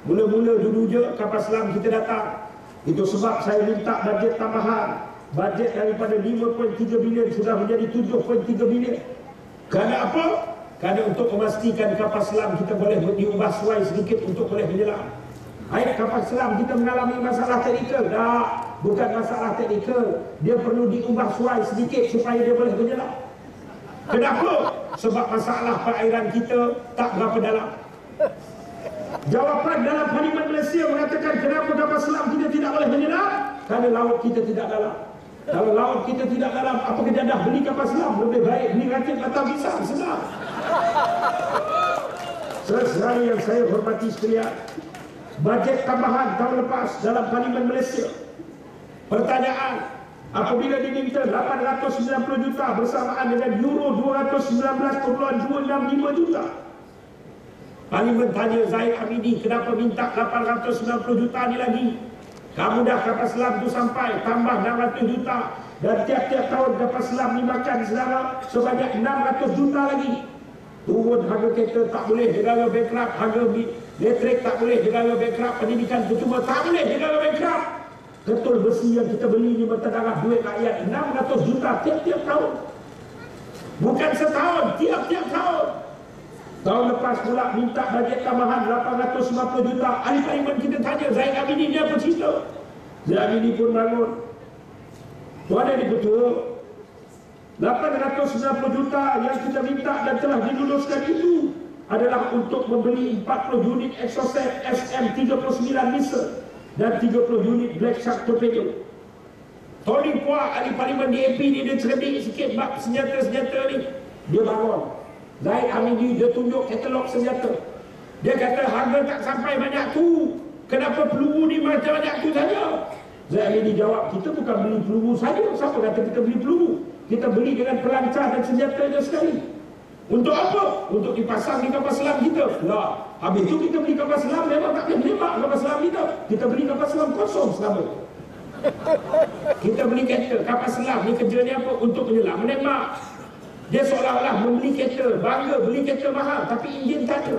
Mula-mula dulu je kapal selam kita datang. Itu sebab saya minta bajet tambahan. Bajet daripada 5.3 bilion sudah menjadi 7.3 bilion. Kerana apa? Kerana untuk memastikan kapal selam kita boleh diubah suai sedikit untuk boleh menyelam. Air kapal selam kita mengalami masalah teknikal. Tak, bukan masalah teknikal. Dia perlu diubah suai sedikit supaya dia boleh menyelam. Kenapa? Sebab masalah perairan kita tak berapa dalam. Jawapan dalam Parlimen Malaysia mengatakan kenapa kapal selam kita tidak boleh menyelam? Kerana laut kita tidak dalam. Kalau laut kita tidak dalam, apa kita dah beli kapal selam? Lebih baik beli rakit batang pisang, senang. Sesuai yang saya hormati sekalian, bajet tambahan tahun lepas dalam Parlimen Malaysia. Pertanyaan, apabila diminta 890 juta bersamaan dengan euro 219.265 juta. Parlimen tanya Zahid Hamidi, kenapa minta 890 juta ni lagi? Kamu dah kapal selam tu sampai, tambah 600 juta. Dan tiap-tiap tahun kapal selam ni makan selama sebanyak 600 juta lagi. Turun harga kereta tak boleh, negara bankrupt. Harga elektrik tak boleh, negara bankrupt. Pendidikan percuma tak boleh, negara bankrupt. Ketul besi yang kita beli ni bertedarah duit rakyat 600 juta tiap-tiap tahun. Bukan setahun, tiap-tiap tahun. Tahun lepas pula minta bajet tambahan 850 juta. Ahli Parlimen kita tanya Zahid Hamidi ni apa cerita? Zahid Hamidi pun bangun. Tuan Yang Di-Pertua, 890 juta yang kita minta dan telah diluluskan itu adalah untuk membeli 40 unit Exocet SM39 Missile dan 30 unit Black Shark Torpedo. Tony Puah, Ahli Parlimen DAP ni, dia cerdik sikit bab senjata-senjata ni. Dia bangun. Zahid Hamidi dia tunjuk katalog senjata. Dia kata harga tak sampai banyak tu. Kenapa peluru ni macam-macam tu saja? Zahid Hamidi jawab, kita bukan beli peluru saja. Siapa kata kita beli peluru? Kita beli dengan pelancar dan senjata je sekali. Untuk apa? Untuk dipasang di kapal selam kita. Lah, habis tu kita beli kapal selam memang tak boleh menembak kapal selam kita. Kita beli kapal selam kosong selama. Kita beli kapal selam ni kerjanya apa? Untuk menyelam, menembak. Dia seolah-olah membeli kereta, bangga beli kereta mahal, tapi enjin tak ada.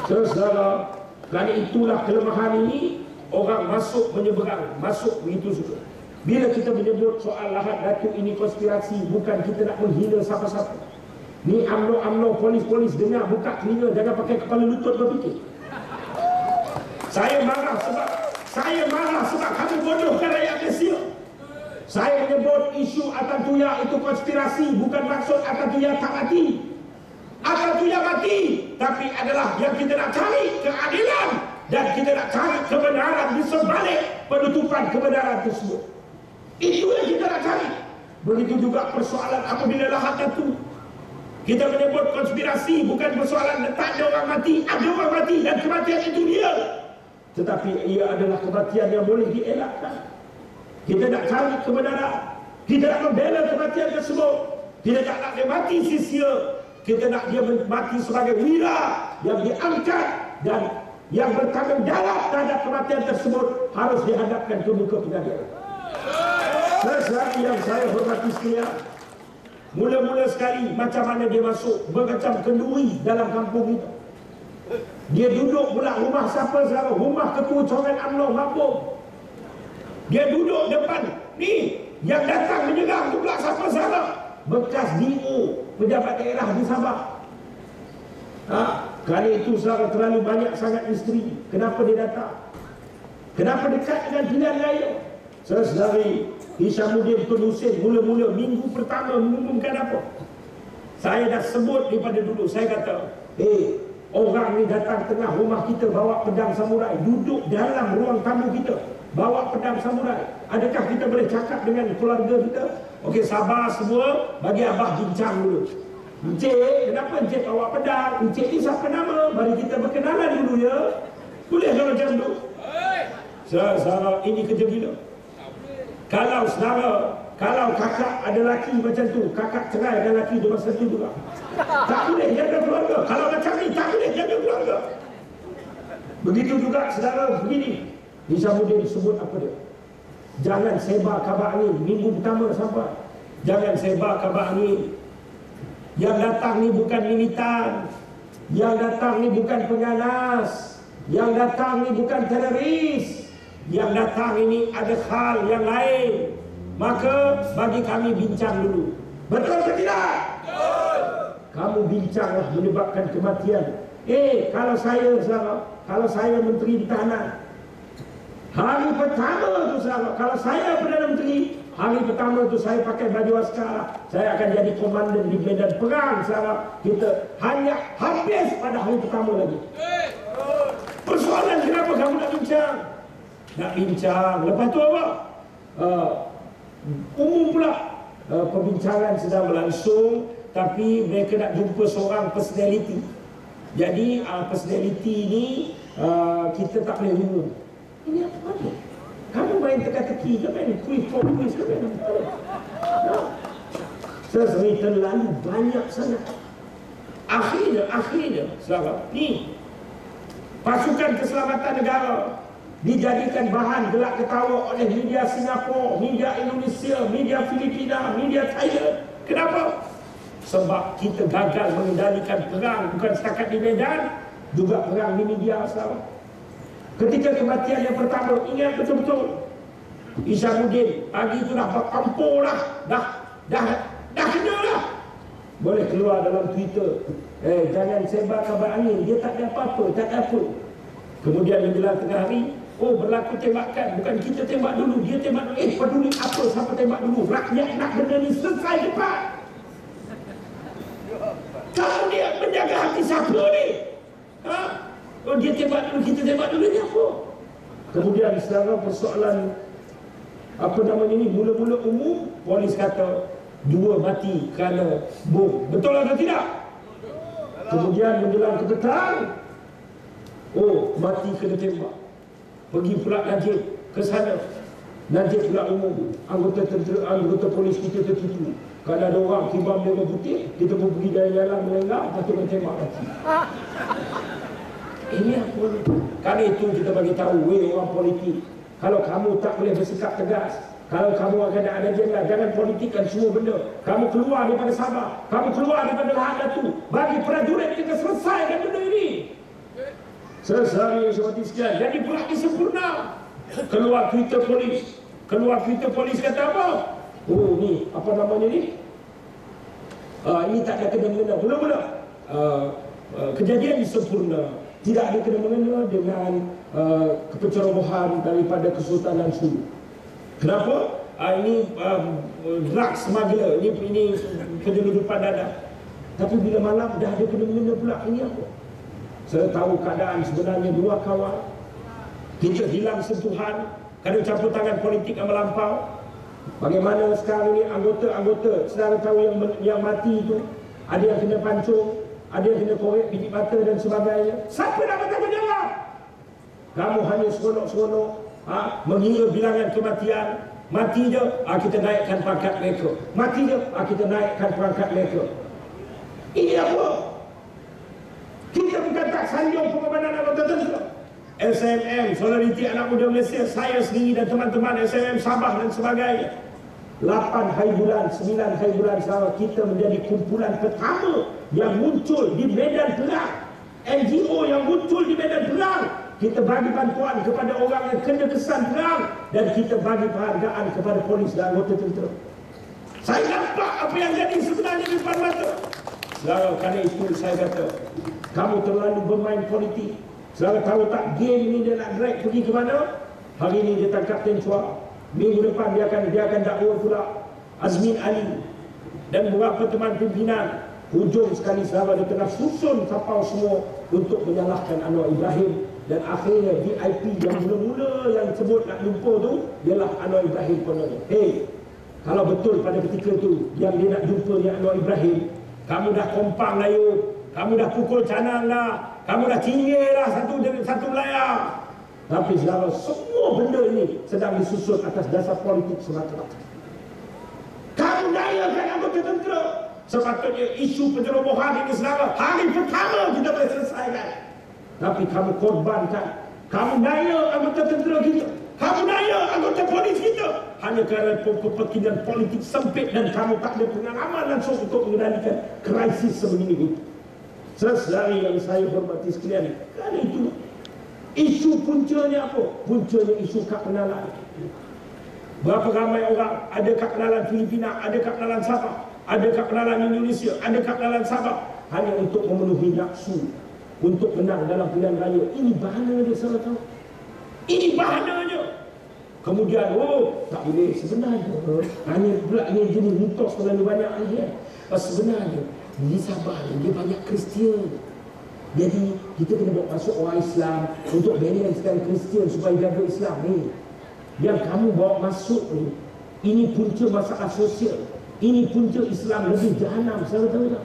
Saudara, kerana itulah kelemahan ini, orang masuk menyeberang, masuk begitu suka. Bila kita menyebut soal lahat Datuk ini konspirasi, bukan kita nak menghina siapa-siapa. Ni UMNO, polis-polis dengar, buka telinga, jangan pakai kepala lutut berfikir. Saya marah sebab kamu bodohkan rakyat Malaysia. Saya menyebut isu Atantuyah itu konspirasi, bukan maksud Atantuyah tak mati. Atantuyah mati, tapi adalah yang kita nak cari keadilan dan kita nak cari kebenaran di sebalik penutupan kebenaran tersebut. Itu yang kita nak cari. Begitu juga persoalan apabila lahat itu. Kita menyebut konspirasi, bukan persoalan tak ada orang mati, ada orang mati dan kematian itu dia. Tetapi ia adalah kematian yang boleh dielakkan. Kita nak cari kebenaran. Kita nak membela kematian tersebut. Kita tak nak dia mati sia-sia. Kita nak dia mati sebagai wira yang diangkat dan yang bertanggungjawab terhadap kematian tersebut harus dihadapkan ke muka pengadilan. Sesuatu yang saya hormati sekalian, mula-mula sekali macam mana dia masuk bermacam kenduri dalam kampung itu. Dia duduk pula rumah siapa sekarang? Rumah ketua Coran UMNO Mabuk. Dia duduk depan ni, yang datang menyerang tu pula siapa sahabat? Bekas DO pejabat daerah di Sabah. Kerana itu saudara terlalu banyak sangat isteri. Kenapa dia datang? Kenapa dekat dengan pilihan raya? Saudari Hishamuddin Tun Hussein mula-mula minggu pertama mengumumkan apa? Saya dah sebut daripada dulu. Saya kata, orang ni datang tengah rumah kita bawa pedang samurai, duduk dalam ruang tamu kita bawa pedang samurai. Adakah kita boleh cakap dengan keluarga kita? Okey, sabar semua, bagi abah bincang dulu. Encik, kenapa encik bawa pedang? Encik ni siapa nama? Mari kita berkenalan dulu ya. Boleh kalau macam tu? Saudara, ini kerja gila. Kalau kakak ada laki macam tu, kakak cerai ada laki dia masa tu juga. Tak boleh jaga keluarga. Kalau macam ni, tak boleh jaga keluarga. Begitu juga saudara begini. Hishamuddin sebut apa dia? Jangan sebar kabar angin. Minggu pertama sampai, jangan sebar kabar angin. Yang datang ni bukan militan. Yang datang ni bukan pengganas, yang datang ni bukan teroris, yang datang ini ada hal yang lain. Maka bagi kami bincang dulu. Betul ke tidak? Betul. Kamu bincanglah menyebabkan kematian. Kalau saya Menteri Pertahanan, hari pertama tu sahabat, kalau saya Perdana Menteri, hari pertama tu saya pakai baju askar, saya akan jadi komandan di medan perang sahabat. Kita hanya habis pada hari pertama lagi. Persoalan kenapa kamu nak bincang? Nak bincang, lepas tu apa? Umum pula perbincangan sedang berlangsung, tapi mereka nak jumpa seorang personality. Jadi personality ni kita tak boleh umum. Ini apa ni? Kamu main teka-teki ke main quiz for quiz ke main? Sesuai terlalu banyak sangat. Akhirnya sahabat, ni pasukan keselamatan negara dijadikan bahan gelak ketawa oleh media Singapura, media Indonesia, media Filipina, media Thailand. Kenapa? Sebab kita gagal mengendalikan perang, bukan setakat di medan, juga perang di media sahabat. Ketika kematian yang pertama, ingat betul-betul, Isyamuddin pagi itu dah berkampur lah, dah kena lah. Boleh keluar dalam Twitter, jangan sebar kabar angin, dia tak ada apa-apa, tak ada apa. Kemudian menjelang tengah hari, berlaku tembakan, bukan kita tembak dulu, dia tembak dulu. Peduli apa siapa tembak dulu, rakyat nak benda ni selesai cepat. Kamu dia menjaga hati siapa ni? Dia tembak dulu, kita tembak dulu, ni apa? Kemudian sekarang persoalan apa namanya ni, mula-mula umum, polis kata 2 mati kerana bom. Betul atau tidak? Kemudian menjelang ke petang, mati kena tembak. Pergi pula Najib ke sana. Najib pula umum, anggota polis kita tertipu. Kalau ada orang kibam merah putih, kita pun pergi jalan-jalan melengah, lepas tu kena tembak mati. Ini apa ni? Karena itu kita bagi tahu, orang politik, kalau kamu tak boleh bersikap tegas, kalau kamu akan ada agenda, jangan politikkan semua benda. Kamu keluar daripada Sabah, kamu keluar daripada Lahad Datu, bagi prajurit kita selesaikan benda ini. Sesari seperti sekian. Jadi pula disempurna. Keluar Twitter polis kata apa? Ni apa namanya ni? Ini tak ada kena-mengena. Mula-mula kejadian disempurna, tidak ada kena-mengena dengan kepencerobohan daripada Kesultanan Sulu. Kenapa? Ini drug smuggler, ini penyeludupan dadah. Tapi bila malam dah ada kena-mengena pula. Ini apa? Saya tahu keadaan sebenarnya 2 kawan. Kita hilang sentuhan kerana campur tangan politik yang melampau. Bagaimana sekarang ini anggota, saudara tahu yang mati itu, ada yang kena pancung, ada yang kena korek biji mata dan sebagainya. Siapa nak bertanggungjawab? Kamu hanya seronok-seronok mengira bilangan kematian. Mati je, kita naikkan pangkat mereka. Mati je, kita naikkan pangkat mereka. Ini apa? Kita bukan tak sanjung pengorbanan anggota tentera. SMM, Solidariti Anak Muda Malaysia, saya sendiri dan teman-teman SMM Sabah dan sebagainya. 8 hari bulan, 9 hari bulan Sabah, kita menjadi kumpulan pertama yang muncul di medan perang. NGO yang muncul di medan perang. Kita bagi bantuan kepada orang yang kena kesan perang, dan kita bagi penghargaan kepada polis dan anggota tentera. Saya nampak apa yang jadi sebenarnya di depan mata. Kerana itu saya kata, kamu terlalu bermain politik. Saudara tahu tak, game ni dia nak drag pergi ke mana? Hari ni dia tangkap Teng Chua. Minggu depan dia akan dakwa pula Azmin Ali dan beberapa teman pimpinan. Hujung sekali sahabat, dia tengah susun kapal semua untuk menyalahkan Anwar Ibrahim. Dan akhirnya VIP yang mula-mula yang sebut nak jumpa tu ialah Anwar Ibrahim kononnya. Kalau betul pada ketika tu yang dia nak jumpa dengan Anwar Ibrahim, kamu dah kompang layu, kamu dah pukul canang lah, kamu dah cinggir lah satu layar. Tapi selama semua benda ini sedang disusun atas dasar politik semata-mata. Kamu dayakan anggota tentera. Sepatutnya isu pencerobohan ini selama hari pertama kita boleh selesaikan. Tapi kamu korbankan. Kamu daya anggota tentera kita, kamu daya anggota polis kita, hanya kerana kepentingan politik sempit, dan kamu tak ada pengalaman langsung untuk mengendalikan krisis sebegini. Saudari yang saya hormati sekalian, kerana itu isu puncanya apa? Puncanya isu kad pengenalan. Berapa ramai orang ada kad pengenalan Filipina, ada kad pengenalan Sabah, ada kad pengenalan Indonesia, ada kad pengenalan Sabah, hanya untuk memenuhi nafsu, untuk menang dalam pilihan raya. Ini bahana dia, saudara tahu? Ini bahananya. Kemudian, tak boleh sebenarnya. Hanya pula ini jenis mitos terlalu banyak lagi. Sebenarnya di Sabah dia banyak Kristian. Jadi kita kena bawa masuk orang Islam untuk balancekan Kristian supaya jaga Islam ni. Yang kamu bawa masuk ni, ini punca masalah sosial. Ini punca Islam lebih jahanam. Saudara tahu tak?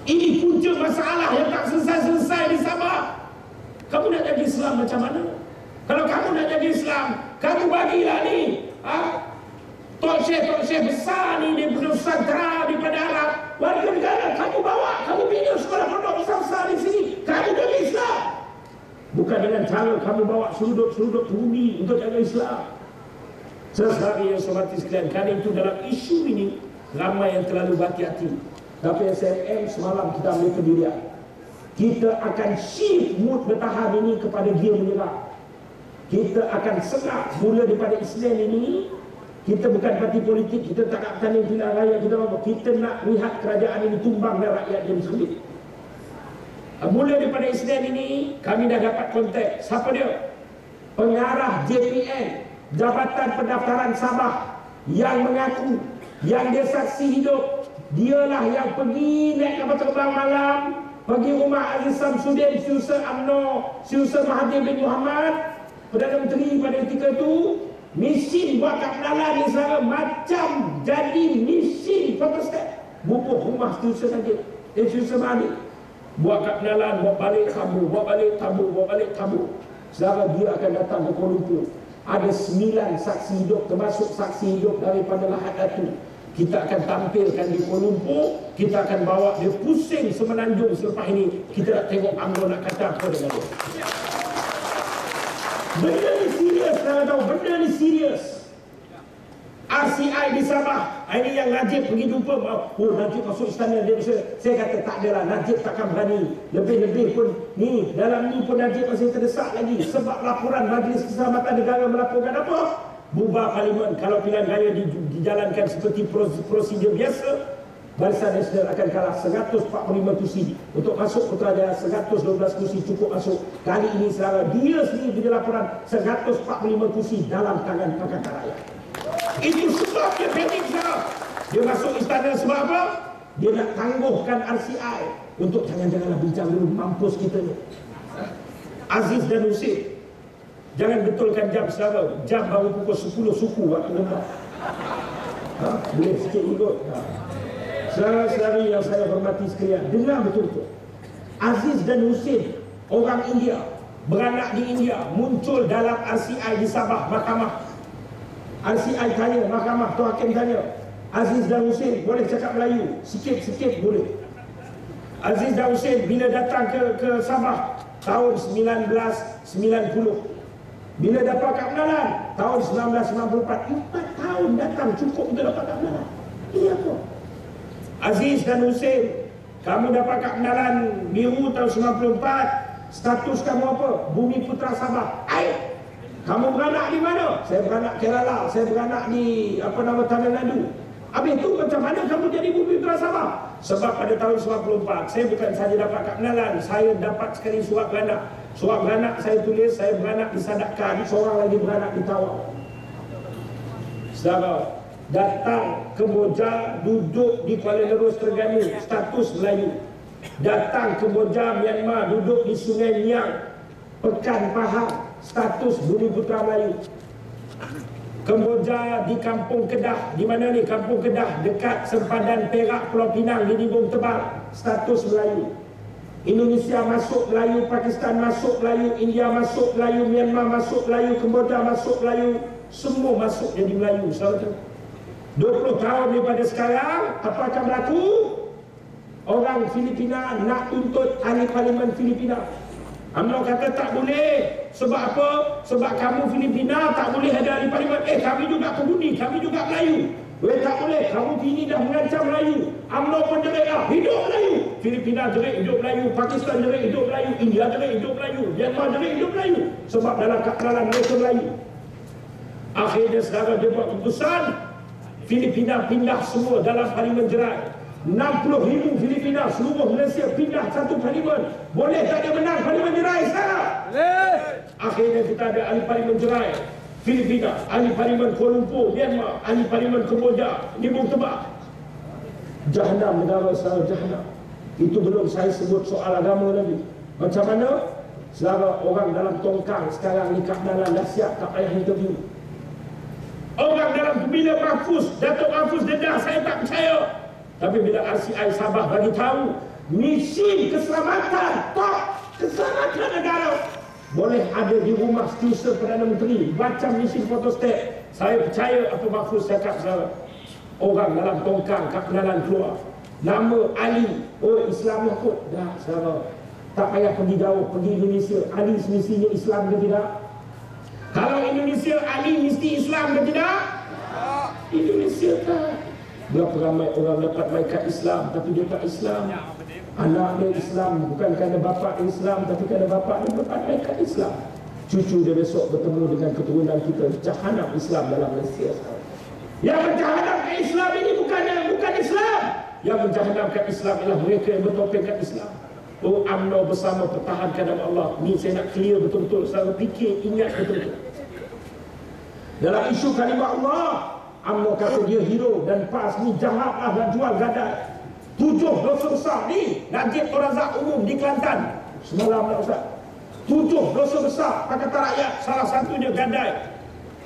Ini punca masalah yang tak selesai-selesai di Sabah. Kamu nak jaga Islam macam mana? Kalau kamu nak jaga Islam, kamu bagilah ni Toksyek besar ni di Nusantara, di pada Arab, warga negara, kamu bawa, kamu bina sekolah pondok besar-besar di sini, kamu jaga Islam. Bukan dengan cara kamu bawa sudut-sudut bumi untuk jaga Islam. Sesekali yang hormati sekalian, kerana itu dalam isu ini ramai yang terlalu berhati-hati. Tapi SNM semalam kita ambil pendirian, kita akan shift mood bertahan ini kepada dia menyerah. Kita akan serap mula daripada Islam ini. Kita bukan parti politik, kita tak nak tanding pilihan raya, kita nak lihat kerajaan ini tumbang dan rakyat jadi sulit. Mula daripada Islam ini, kami dah dapat kontak. Siapa dia? Pengarah JPN, Jabatan Pendaftaran Sabah, yang mengaku, yang dia saksi hidup, dialah yang pergi naik kapal terbang malam, pergi rumah Aziz Samsudin, Syusah UMNO, Syusah Mahathir bin Mohamad, Perdana Menteri pada ketika itu. Mesin buat kad pengenalan ni sekarang macam jadi mesin photostat. Bubuh rumah Syusah saja, Syusah Mahathir, buat kad pengenalan, buat balik tabur, buat balik tabur, buat balik tabur. Sekarang dia akan datang ke Kuala Lumpur. Ada 9 saksi hidup, termasuk saksi hidup daripada Lahad Datu. Kita akan tampilkan di Kuala Lumpur. Kita akan bawa dia pusing semenanjung selepas ini. Kita nak tengok UMNO nak kata apa dengan dia. Benda ni serius, saya tahu, benda ni serius. RCI di Sabah, ini yang Najib pergi jumpa. Najib masuk istana dia. Saya kata tak adalah, Najib takkan berani. Lebih-lebih pun ni, dalam ni pun Najib masih terdesak lagi. Sebab laporan Majlis Keselamatan Negara melaporkan apa? Bubar parlimen. Kalau pilihan raya dijalankan seperti prosedur biasa, Barisan Nasional akan kalah 145 kursi. Untuk masuk Putrajaya 112 kursi cukup masuk. Kali ini sekarang dia sendiri punya laporan 145 kursi dalam tangan Pakatan Rakyat. Itu sebab dia panik sekarang. Dia masuk istana sebab apa? Dia nak tangguhkan RCI untuk jangan-janganlah bincang dulu mampus kita ni. Aziz dan Husin, jangan betulkan jam sekarang. Jam baru pukul 10 suku waktu lembab. Boleh sikit ikut. Saudara-saudari yang saya hormati sekalian, dengar betul-betul. Aziz dan Husin, orang India, beranak di India, muncul dalam RCI di Sabah, mahkamah. RCI tanya, mahkamah, Tuan Hakim tanya, Aziz dan Husin boleh cakap Melayu? Sikit-sikit boleh. Aziz dan Husin bila datang ke Sabah tahun 1990, bila dapat kad pengenalan tahun 1994, 4 tahun datang cukup untuk dapat kad pengenalan. Ini apa? Aziz dan Husin, kamu dapat kad pengenalan biru tahun 94. Status kamu apa? Bumi Putra Sabah. Kamu beranak di mana? Saya beranak Kerala. Saya beranak di Tamil Nadu. Habis itu macam mana kamu jadi Bumi Putra Sabah? Sebab pada tahun 94 saya bukan saja dapat kad pengenalan, saya dapat sekali surat beranak. Surat beranak saya tulis, saya beranak di Sadakkan, seorang lagi beranak di Tawau. Saudara, datang Kemboja, duduk di Kuala Nerus Terengganu, status Melayu. Datang Kemboja, Myanmar, duduk di Sungai Niang, Pekan Pahang, status Bumi Putra Melayu. Kemboja di Kampung Kedah, di mana ni Kampung Kedah, dekat sempadan Perak Pulau Pinang di Nibong Tebal, status Melayu. Indonesia masuk Melayu, Pakistan masuk Melayu, India masuk Melayu, Myanmar masuk Melayu, Kemboja masuk Melayu, semua masuk jadi Melayu. Saudara, 20 tahun daripada sekarang, apa akan berlaku? Orang Filipina nak tuntut ahli parlimen Filipina. UMNO kata tak boleh. Sebab apa? Sebab kamu Filipina tak boleh ada ahli parlimen. Kami juga penghuni, kami juga Melayu. Tak boleh, kamu ini dah mengancam Melayu. UMNO pun jerit dah, hidup Melayu. Filipina jerit hidup Melayu, Pakistan jerit hidup Melayu, India jerit hidup Melayu, Myanmar jerit hidup Melayu. Sebab dalam kekenalan mereka Melayu. Akhirnya sekarang dia buat keputusan, Filipina pindah semua dalam parlimen jerai. 60,000 Filipina seluruh Malaysia pindah satu parlimen. Boleh tak dia menang parlimen jerai sekarang? Boleh. Akhirnya kita ada ahli parlimen jerai Filipina, ahli parlimen Kuala Lumpur, Myanmar, ahli parlimen Kemboja, Limau Tebak. Jahanam negara sekarang, jahanam. Itu belum saya sebut soal agama lagi. Macam mana? Selama orang dalam tongkang sekarang ni Kak Dalan dah siap tak payah interview. Orang dalam bila Mahfuz, Datuk Mahfuz dedah, saya tak percaya. Tapi bila RCI Sabah bagi tahu misi keselamatan, top keselamatan negara boleh ada di rumah setiausaha Perdana Menteri, baca misi fotostat. Saya percaya apa Mahfuz cakap sekarang. Orang dalam tongkang, Kak Dalan keluar nama Ali, oh Islam lah kot. Dah sekarang tak payah pergi jauh, pergi Indonesia. Ali semestinya Islam ke tidak? Kalau Indonesia, Ali mesti Islam ke tidak? Indonesia tak. Berapa ramai orang dapat maikat Islam tapi dia tak Islam. Anak dia Islam bukan kerana bapa dia Islam, tapi kerana bapa dia dapat maikat Islam. Cucu dia besok bertemu dengan keturunan kita. Jahanam Islam dalam Malaysia sekarang. Yang menjahanamkan Islam ini bukan Islam. Yang menjahanamkan Islam ialah mereka yang bertopengkan Islam. Oh, UMNO bersama pertahankan nama Allah. Ni saya nak clear betul-betul. Saya fikir, ingat betul-betul. Dalam isu kalimah Allah, UMNO kata dia hero dan PAS ni jahatlah dan jual gadai. 7 dosa besar ni Najib Razak umum di Kelantan semalam dah Ustaz. 7 dosa besar Pakatan Rakyat, salah satunya gadai.